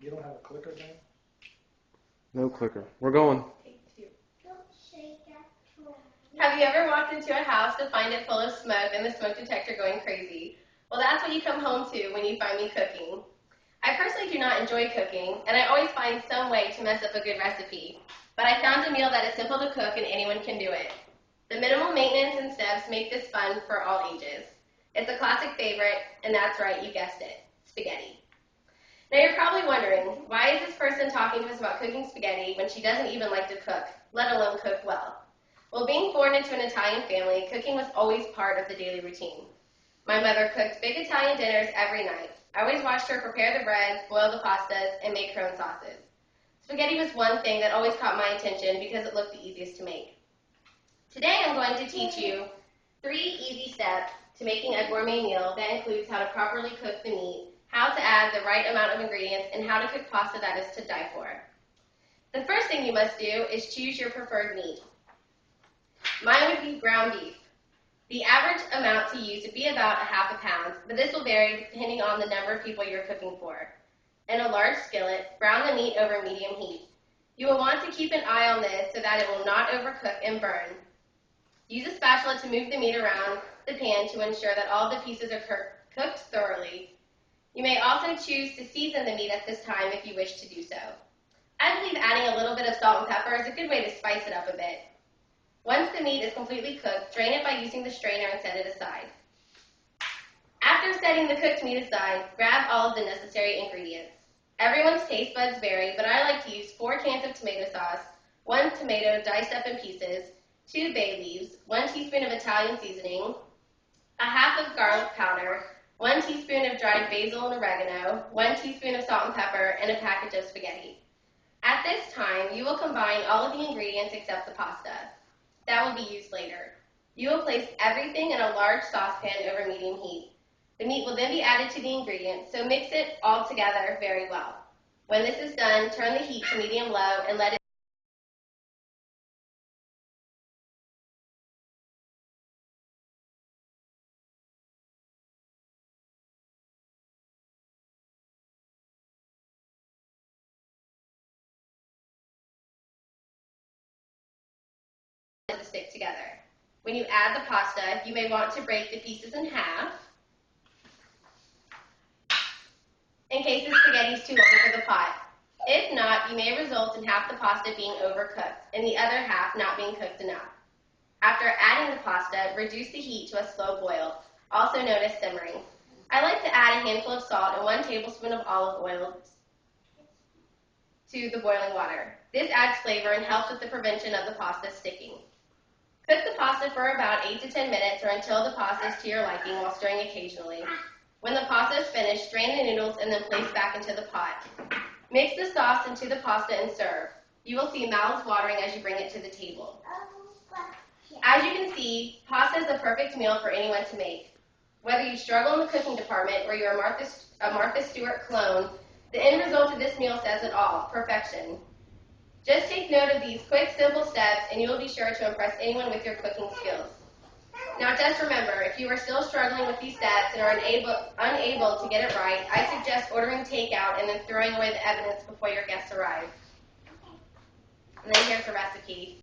You don't have a clicker, Dan? No clicker. We're going. Have you ever walked into a house to find it full of smoke and the smoke detector going crazy? Well, that's what you come home to when you find me cooking. I personally do not enjoy cooking, and I always find some way to mess up a good recipe. But I found a meal that is simple to cook and anyone can do it. The minimal maintenance and steps make this fun for all ages. It's a classic favorite, and that's right, you guessed it, spaghetti. Now you're probably wondering, why is this person talking to us about cooking spaghetti when she doesn't even like to cook, let alone cook well? Well, being born into an Italian family, cooking was always part of the daily routine. My mother cooked big Italian dinners every night. I always watched her prepare the breads, boil the pastas, and make her own sauces. Spaghetti was one thing that always caught my attention because it looked the easiest to make. Today I'm going to teach you 3 easy steps to making a gourmet meal that includes how to properly cook the meat, how to add the right amount of ingredients, and how to cook pasta that is to die for. The first thing you must do is choose your preferred meat. Mine would be ground beef. The average amount to use would be about ½ pound, but this will vary depending on the number of people you're cooking for. In a large skillet, brown the meat over medium heat. You will want to keep an eye on this so that it will not overcook and burn. Use a spatula to move the meat around the pan to ensure that all the pieces are cooked thoroughly. You may also choose to season the meat at this time if you wish to do so. I believe adding a little bit of salt and pepper is a good way to spice it up a bit. Once the meat is completely cooked, drain it by using the strainer and set it aside. After setting the cooked meat aside, grab all of the necessary ingredients. Everyone's taste buds vary, but I like to use 4 cans of tomato sauce, 1 tomato diced up in pieces, 2 bay leaves, 1 teaspoon of Italian seasoning, a half of garlic powder, 1 teaspoon of dried basil and oregano, 1 teaspoon of salt and pepper, and a package of spaghetti. At this time, you will combine all of the ingredients except the pasta. That will be used later. You will place everything in a large saucepan over medium heat. The meat will then be added to the ingredients, so mix it all together very well. When this is done, turn the heat to medium-low and let it stick together. When you add the pasta, you may want to break the pieces in half in case the spaghetti is too long for the pot. If not, you may result in half the pasta being overcooked and the other half not being cooked enough. After adding the pasta, reduce the heat to a slow boil, also known as simmering. I like to add a handful of salt and 1 tablespoon of olive oil to the boiling water. This adds flavor and helps with the prevention of the pasta sticking. Cook the pasta for about 8 to 10 minutes or until the pasta is to your liking while stirring occasionally. When the pasta is finished, drain the noodles and then place back into the pot. Mix the sauce into the pasta and serve. You will see mouths watering as you bring it to the table. As you can see, pasta is the perfect meal for anyone to make. Whether you struggle in the cooking department or you're a Martha Stewart clone, the end result of this meal says it all, perfection. Just take note of these quick, simple steps and you will be sure to impress anyone with your cooking skills. Now just remember, if you are still struggling with these steps and are unable to get it right, I suggest ordering takeout and then throwing away the evidence before your guests arrive. And then here's the recipe.